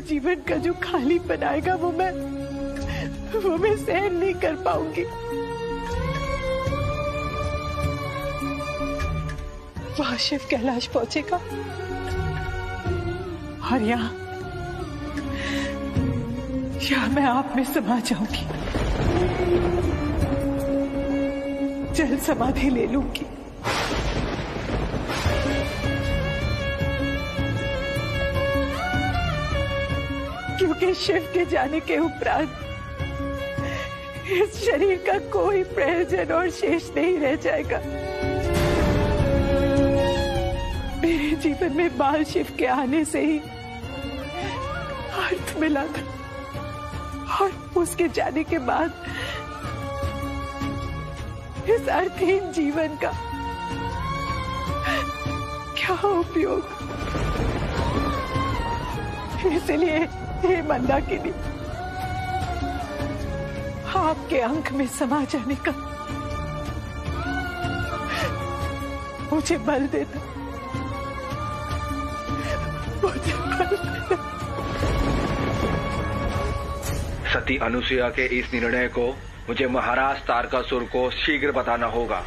जीवन का जो खालीपन आएगा वो मैं सहन नहीं कर पाऊंगी। वहां शिव कैलाश पहुंचेगा और यहाँ मैं आप में समा जाऊंगी, जल समाधि ले लूंगी। क्योंकि शिव के जाने के उपरांत इस शरीर का कोई प्रयोजन और शेष नहीं रह जाएगा। मेरे जीवन में बाल शिव के आने से ही अर्थ मिला था और उसके जाने के बाद इस अर्थहीन जीवन का क्या उपयोग। इसलिए हे मंदाकिनी, आपके अंक में समा जाने का मुझे बल देना, मुझे बल देना। सती अनुसुया के इस निर्णय को मुझे महाराज तारकासुर को शीघ्र बताना होगा।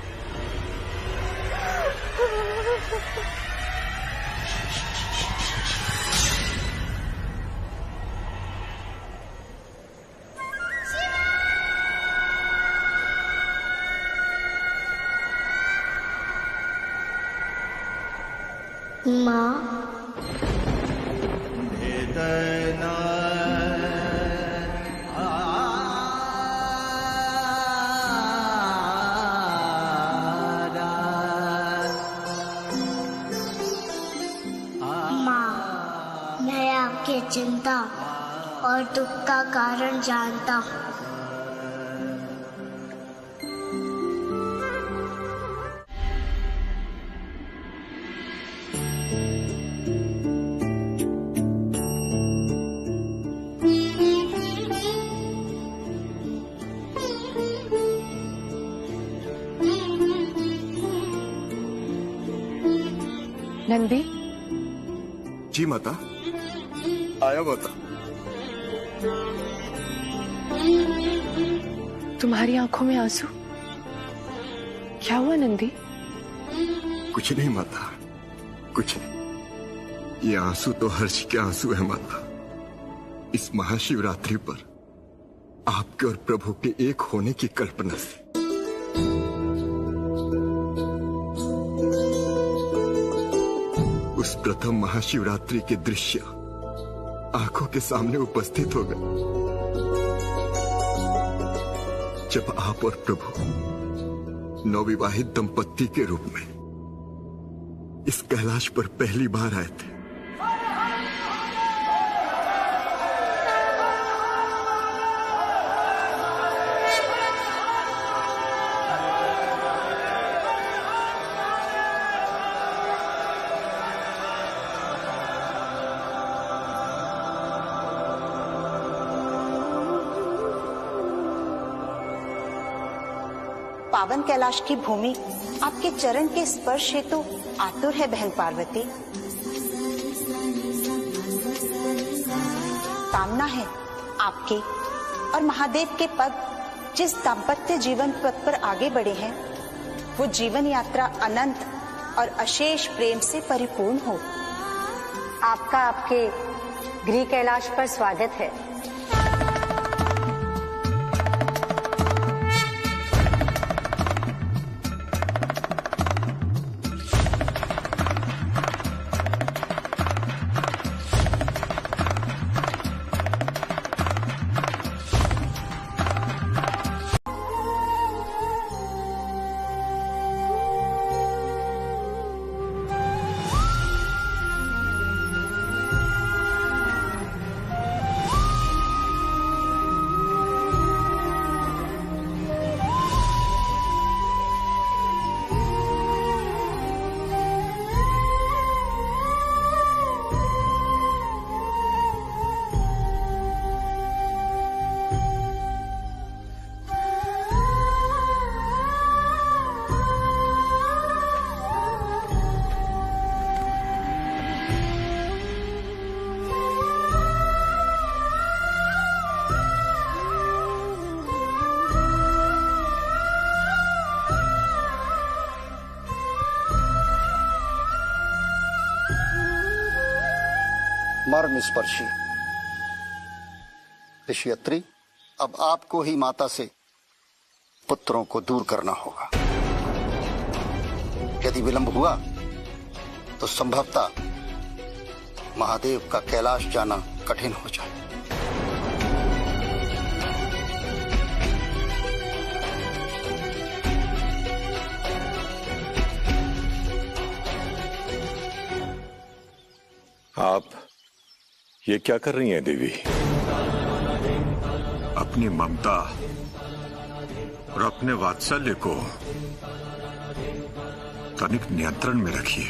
माँ, मैं आपकी चिंता और दुख का कारण जानता हूँ। नंदी। जी माता, आया माता। तुम्हारी आंखों में आंसू, क्या हुआ नंदी? कुछ नहीं माता, कुछ नहीं। ये आंसू तो हर्ष के आंसू है माता। इस महाशिवरात्रि पर आपके और प्रभु के एक होने की कल्पना से। उस प्रथम महाशिवरात्रि के दृश्य आंखों के सामने उपस्थित हो गए, जब आप और प्रभु नवविवाहित दंपत्ति के रूप में इस कैलाश पर पहली बार आए थे। पावन कैलाश की भूमि आपके चरण के स्पर्श हेतु आतुर है बहन पार्वती। कामना है आपके और महादेव के पद जिस दाम्पत्य जीवन पथ पर आगे बढ़े हैं, वो जीवन यात्रा अनंत और अशेष प्रेम से परिपूर्ण हो। आपका आपके गृह कैलाश पर स्वागत है। संसार निष्पर्शी। ऋषि अत्रि, अब आपको ही माता से पुत्रों को दूर करना होगा। यदि विलंब हुआ तो संभवतः महादेव का कैलाश जाना कठिन हो जाए। आप ये क्या कर रही हैं देवी? अपनी ममता और अपने वात्सल्य को तनिक नियंत्रण में रखिए।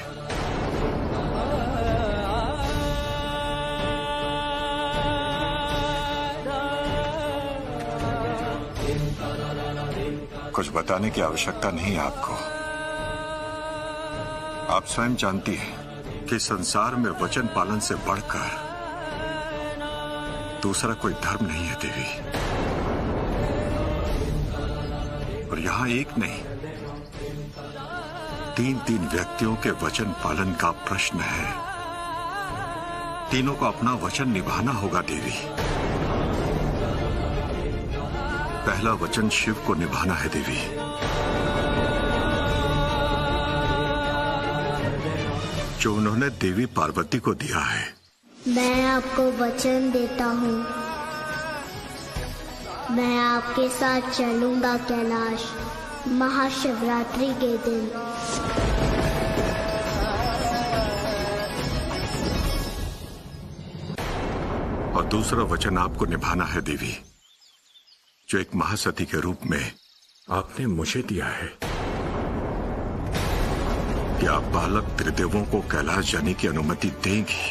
कुछ बताने की आवश्यकता नहीं है आपको। आप स्वयं जानती हैं कि संसार में वचन पालन से बढ़कर दूसरा कोई धर्म नहीं है देवी। और यहां एक नहीं, तीन व्यक्तियों के वचन पालन का प्रश्न है। तीनों को अपना वचन निभाना होगा देवी। पहला वचन शिव को निभाना है देवी। जो उन्होंने देवी पार्वती को दिया है। मैं आपको वचन देता हूँ, मैं आपके साथ चलूंगा कैलाश महाशिवरात्रि के दिन। और दूसरा वचन आपको निभाना है देवी, जो एक महासती के रूप में आपने मुझे दिया है कि आप बालक त्रिदेवों को कैलाश जाने की अनुमति देंगी।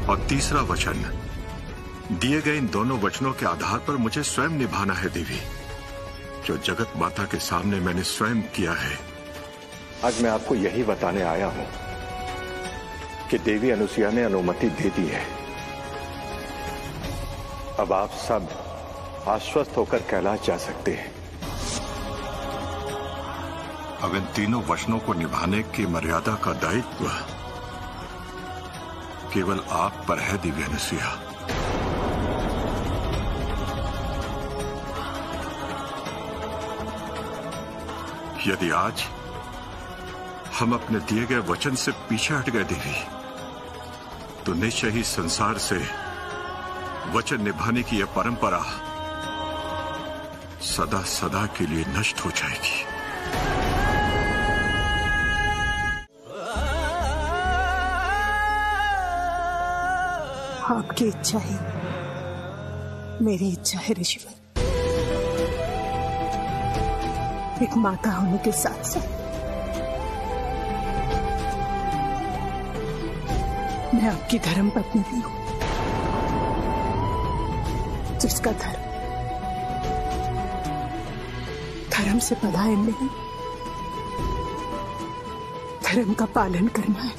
और तीसरा वचन दिए गए इन दोनों वचनों के आधार पर मुझे स्वयं निभाना है देवी, जो जगत माता के सामने मैंने स्वयं किया है। आज मैं आपको यही बताने आया हूं कि देवी अनुसुईया ने अनुमति दे दी है। अब आप सब आश्वस्त होकर कैलाश जा सकते हैं। अब इन तीनों वचनों को निभाने की मर्यादा का दायित्व केवल आप पर है देवी अनुसुईया। यदि आज हम अपने दिए गए वचन से पीछे हट गए देवी, तो निश्चय ही संसार से वचन निभाने की यह परंपरा सदा सदा के लिए नष्ट हो जाएगी। आपकी इच्छा ही मेरी इच्छा है ऋषिवर। एक माता होने के साथ साथ मैं आपकी धर्म पत्नी भी हूं, जिसका धर्म से पलायन नहीं, धर्म का पालन करना है।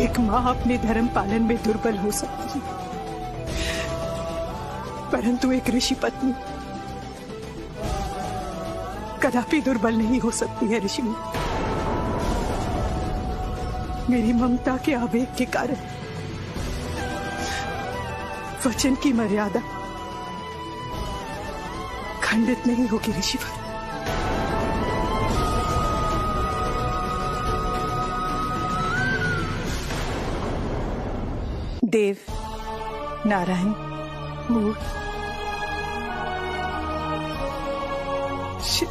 एक मां अपने धर्म पालन में दुर्बल हो सकती है, परंतु एक ऋषि पत्नी कदापि दुर्बल नहीं हो सकती है। ऋषि, मेरी ममता के आवेग के कारण वचन की मर्यादा खंडित नहीं होगी ऋषिवर। देव, नारायण, मूल, शिव,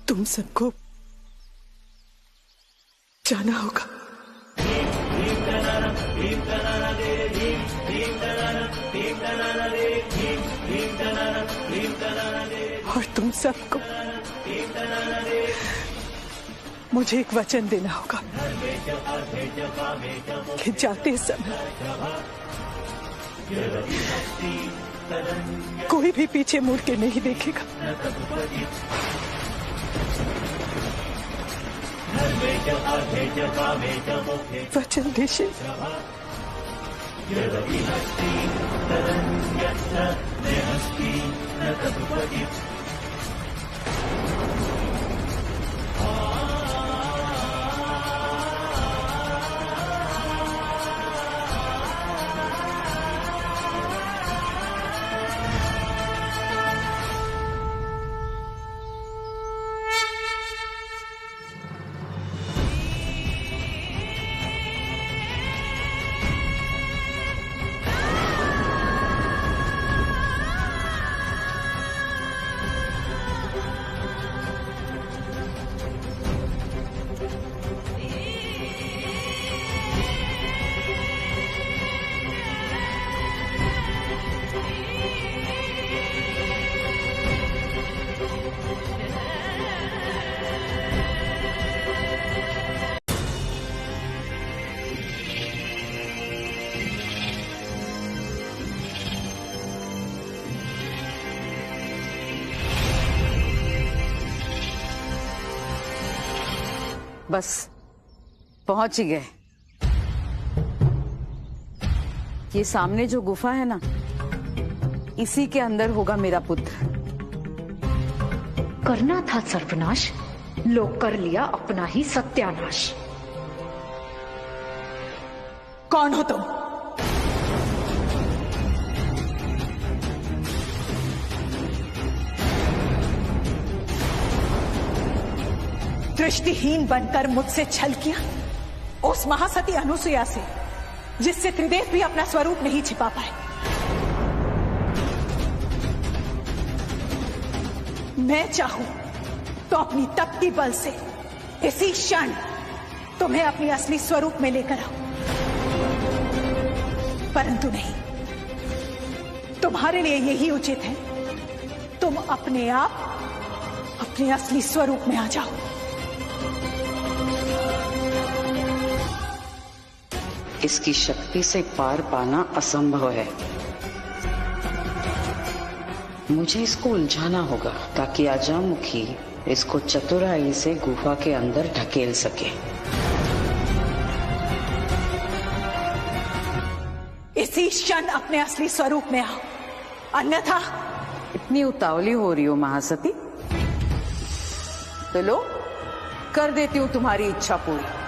तुम सबको जाना होगा। और तुम सबको मुझे एक वचन देना होगा कि जाते समय कोई भी पीछे मुड़ के नहीं देखेगा। वचन दे शिव। बस पहुंच ही गए। ये सामने जो गुफा है ना, इसी के अंदर होगा मेरा पुत्र। करना था सर्वनाश, लोग कर लिया अपना ही सत्यानाश। कौन हो तुम? दृष्टिहीन बनकर मुझसे छल किया उस महासती अनुसुया से, जिससे त्रिदेव भी अपना स्वरूप नहीं छिपा पाए। मैं चाहूं तो अपनी तपती बल से इसी क्षण तुम्हें अपनी असली स्वरूप में लेकर आऊं, परंतु नहीं। तुम्हारे लिए यही उचित है तुम अपने आप अपने असली स्वरूप में आ जाओ। इसकी शक्ति से पार पाना असंभव है। मुझे इसको उलझाना होगा ताकि अजामुखी इसको चतुराई से गुफा के अंदर ढकेल सके। इसी क्षण अपने असली स्वरूप में आओ, अन्यथा। इतनी उतावली हो रही हो महासती? तो लो, कर देती हूं तुम्हारी इच्छा पूरी।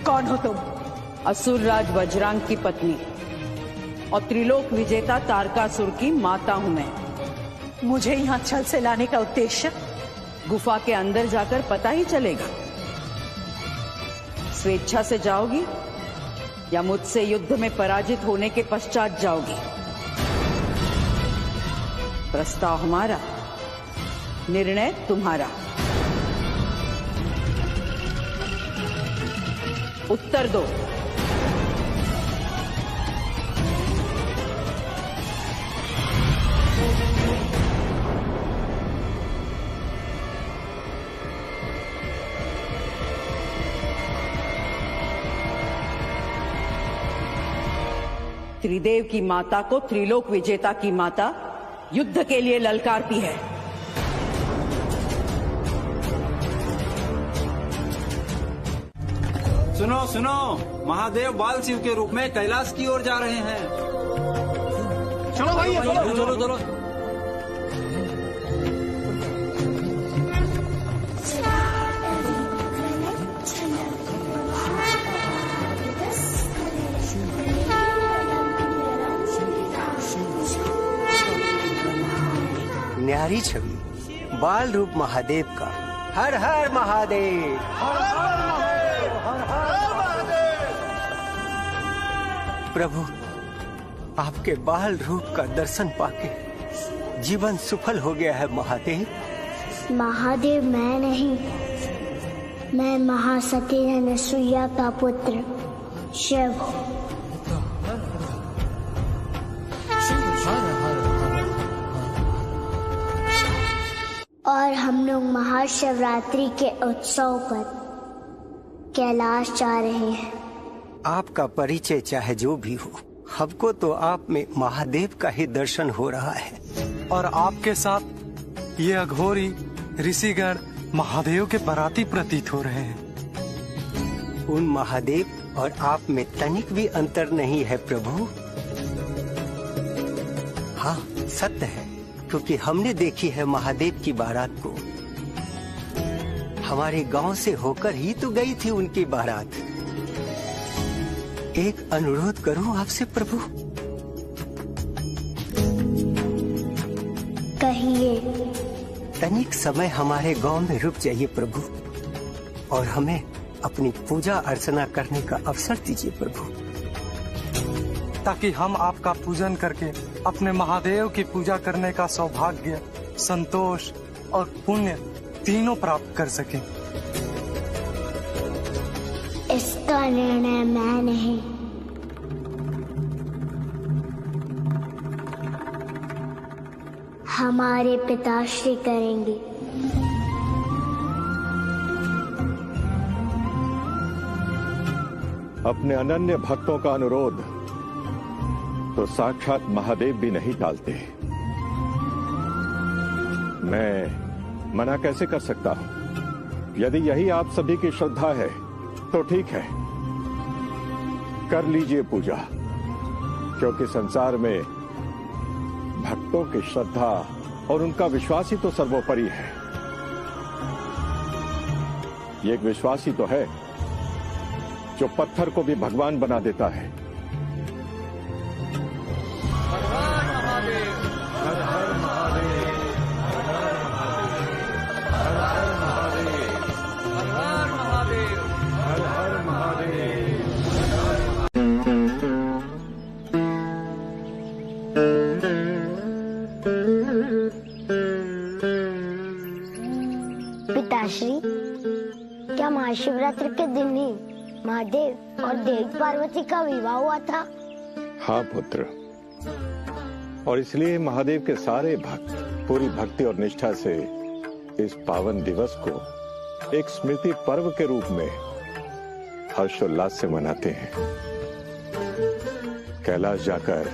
कौन हो तुम? असुरराज वज्रांग की पत्नी और त्रिलोक विजेता तारकासुर की माता हूं मैं। मुझे यहां छल से लाने का उद्देश्य गुफा के अंदर जाकर पता ही चलेगा। स्वेच्छा से जाओगी या मुझसे युद्ध में पराजित होने के पश्चात जाओगी? प्रस्ताव हमारा, निर्णय तुम्हारा। उत्तर दो। त्रिदेव की माता को त्रिलोक विजेता की माता युद्ध के लिए ललकारती है। सुनो सुनो, महादेव बाल शिव के रूप में कैलाश की ओर जा रहे हैं। चलो भाई, चलो चलो चलो। न्यारी छवि, बाल रूप महादेव का। हर हर महादेव, हर हर महादेव, हर हर महादेव। प्रभु, आपके बाल रूप का दर्शन पाके जीवन सफल हो गया है महादेव। महादेव मैं नहीं, मैं महासती अनुसुईया का पुत्र शिव। और हम लोग महाशिवरात्रि के उत्सव पर कैलाश जा रहे हैं। आपका परिचय चाहे जो भी हो, हमको तो आप में महादेव का ही दर्शन हो रहा है। और आपके साथ ये अघोरी ऋषिगण महादेव के पराती प्रतीत हो रहे हैं। उन महादेव और आप में तनिक भी अंतर नहीं है प्रभु। हाँ, सत्य है, क्योंकि हमने देखी है महादेव की बारात को। हमारे गांव से होकर ही तो गई थी उनकी बारात। एक अनुरोध करूं आपसे प्रभु? कहिए। तनिक समय हमारे गांव में रुक जाइए प्रभु, और हमें अपनी पूजा अर्चना करने का अवसर दीजिए प्रभु, ताकि हम आपका पूजन करके अपने महादेव की पूजा करने का सौभाग्य, संतोष और पुण्य तीनों प्राप्त कर सकें। इसका निर्णय मैं नहीं, हमारे पिताश्री करेंगे। अपने अनन्य भक्तों का अनुरोध तो साक्षात महादेव भी नहीं टालते। मैं मना कैसे कर सकता हूं? यदि यही आप सभी की श्रद्धा है तो ठीक है, कर लीजिए पूजा, क्योंकि संसार में भक्तों की श्रद्धा और उनका विश्वास ही तो सर्वोपरि है। ये एक विश्वास ही तो है जो पत्थर को भी भगवान बना देता है। पिताश्री, क्या महाशिवरात्रि के दिन ही महादेव और देवी पार्वती का विवाह हुआ था? हाँ पुत्र, और इसलिए महादेव के सारे भक्त पूरी भक्ति और निष्ठा से इस पावन दिवस को एक स्मृति पर्व के रूप में हर्षोल्लास से मनाते हैं। कैलाश जाकर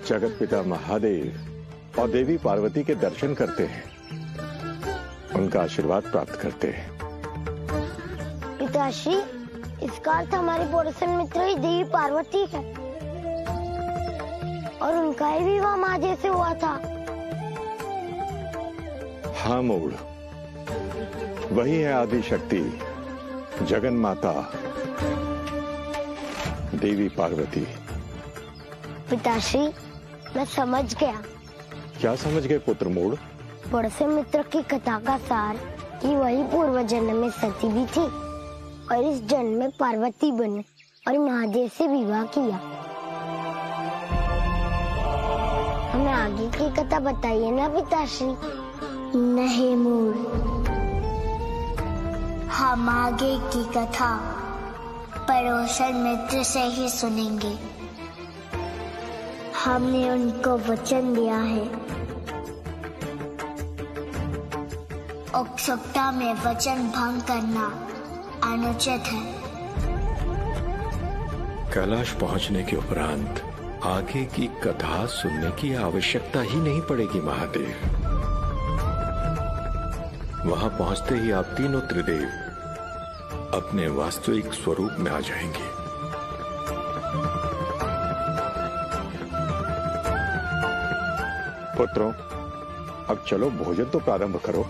जगत पिता महादेव और देवी पार्वती के दर्शन करते हैं, उनका आशीर्वाद प्राप्त करते हैं। पिताश्री, इसका अर्थ हमारी पड़ोसन मित्र ही देवी पार्वती है और उनका ही विवाह महादेव से हुआ था। हाँ मूड, वही है आदि शक्ति जगन माता देवी पार्वती। पिताश्री, मैं समझ गया। क्या समझ गए पुत्र मूड? पड़ोसी मित्र की कथा का सार कि वही पूर्व जन्म में सती भी थी और इस जन्म में पार्वती बनी और महादेव से विवाह किया। हमें आगे की कथा बताइए ना पिताश्री। नहीं मूल, हम आगे की कथा पड़ोसन मित्र से ही सुनेंगे। हमने उनको वचन दिया है। उत्सुकता में वचन भंग करना अनुचित है। कैलाश पहुंचने के उपरांत आगे की कथा सुनने की आवश्यकता ही नहीं पड़ेगी महादेव। वहां पहुंचते ही आप तीनों त्रिदेव अपने वास्तविक स्वरूप में आ जाएंगे। पुत्रों, अब चलो भोजन तो प्रारंभ करो।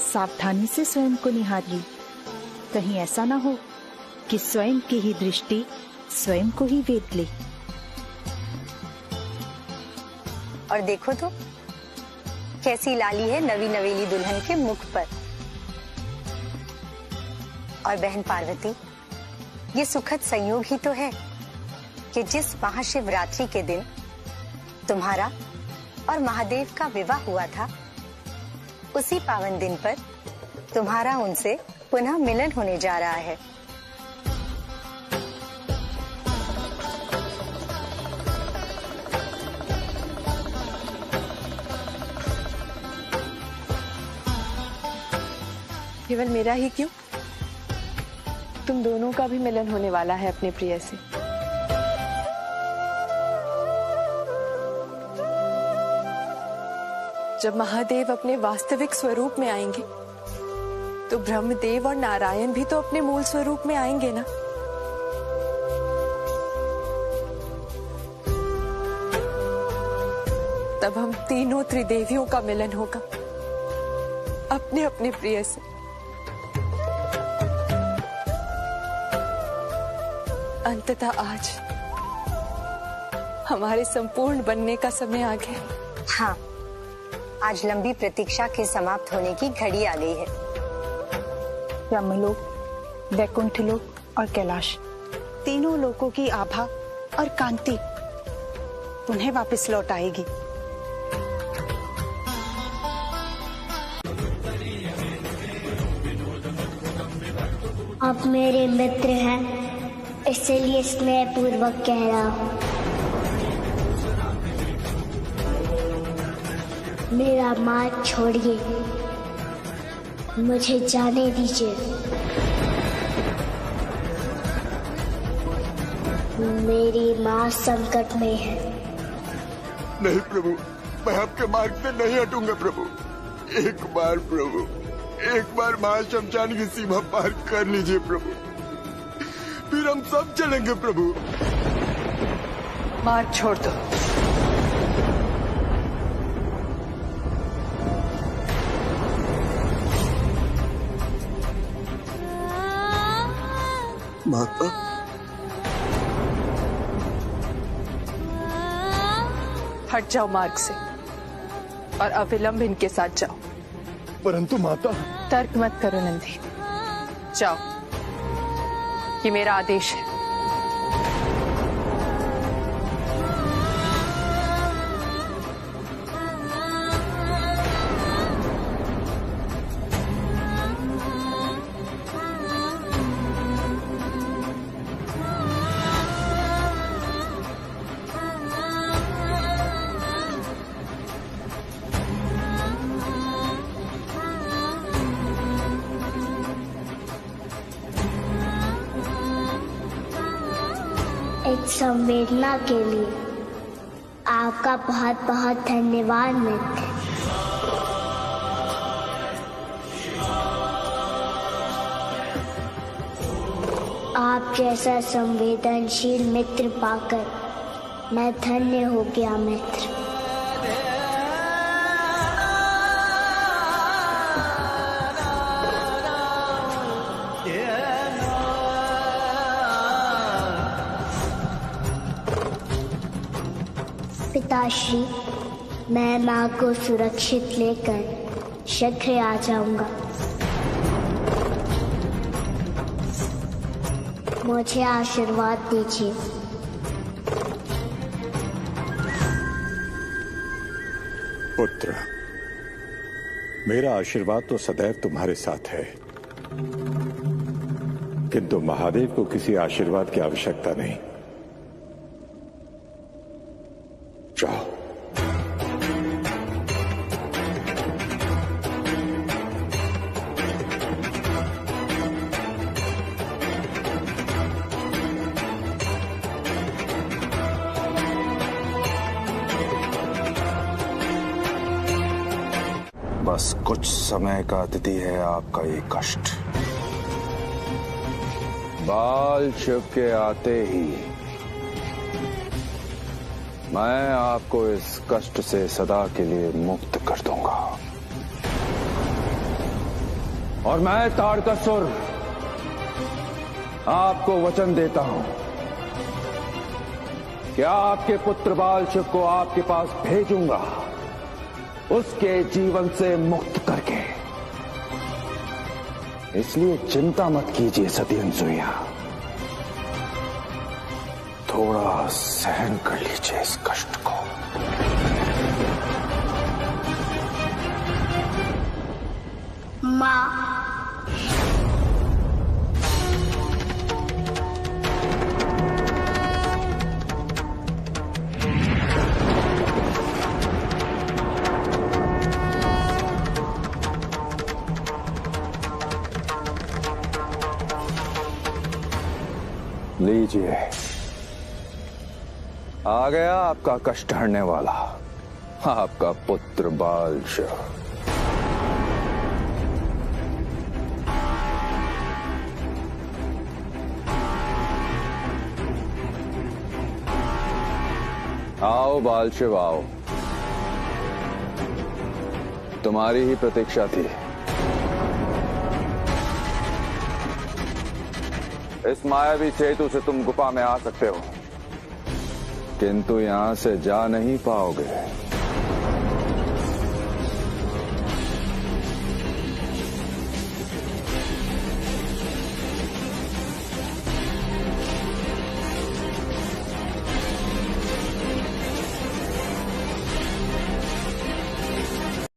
सावधानी से स्वयं को निहारिए, कहीं ऐसा ना हो कि स्वयं की ही दृष्टि स्वयं को ही वेध ले। और देखो तो कैसी लाली है नवी नवेली दुल्हन के मुख पर। और बहन पार्वती, ये सुखद संयोग ही तो है कि जिस महाशिवरात्रि के दिन तुम्हारा और महादेव का विवाह हुआ था, उसी पावन दिन पर तुम्हारा उनसे पुनः मिलन होने जा रहा है। केवल मेरा ही क्यों, तुम दोनों का भी मिलन होने वाला है अपने प्रिय से। जब महादेव अपने वास्तविक स्वरूप में आएंगे तो ब्रह्मदेव और नारायण भी तो अपने मूल स्वरूप में आएंगे ना। तब हम तीनों त्रिदेवियों का मिलन होगा अपने अपने प्रिय से। अंततः आज हमारे संपूर्ण बनने का समय आ गया। हाँ, आज लंबी प्रतीक्षा के समाप्त होने की घड़ी आ गई है। ब्रह्मलोक वैकुंठ लोक और कैलाश, तीनों लोकों की आभा और कांति उन्हें वापस लौट आएगी। आप मेरे मित्र हैं, इसलिए स्नेह पूर्वक कह रहा हूँ। मेरा मार्ग छोड़िए, मुझे जाने दीजिए। मेरी माँ संकट में है। नहीं प्रभु, मैं आपके मार्ग से नहीं हटूंगा प्रभु। एक बार प्रभु, एक बार महाशमशान की सीमा पार कर लीजिए प्रभु, फिर हम सब चलेंगे प्रभु। मार्ग छोड़ दो। माता, हट जाओ मार्ग से और अविलंब इनके साथ जाओ। परंतु माता। तर्क मत करो नंदी, जाओ, ये मेरा आदेश है। एक संवेदना के लिए आपका बहुत बहुत धन्यवाद मित्र। आप जैसा संवेदनशील मित्र पाकर मैं धन्य हो गया मित्र। पिताश्री, मैं माँ को सुरक्षित लेकर शीघ्र आ जाऊंगा। मुझे आशीर्वाद दीजिए। पुत्र, मेरा आशीर्वाद तो सदैव तुम्हारे साथ है, किंतु महादेव को किसी आशीर्वाद की आवश्यकता नहीं। जाओ। बस कुछ समय का अतिथि है आपका ये कष्ट। बाल शिव के आते ही मैं आपको इस कष्ट से सदा के लिए मुक्त कर दूंगा। और मैं तारकासुर आपको वचन देता हूं कि आपके पुत्र बाल शिव को आपके पास भेजूंगा, उसके जीवन से मुक्त करके। इसलिए चिंता मत कीजिए सती अनसुईया, थोड़ा सहन कर लीजिए इस कष्ट को। माँ, लीजिए, आ गया आपका कष्ट हरने वाला, आपका पुत्र बाल शिव। आओ बाल शिव आओ, तुम्हारी ही प्रतीक्षा थी। इस मायावी सेतु से तुम गुफा में आ सकते हो, किंतु यहां से जा नहीं पाओगे।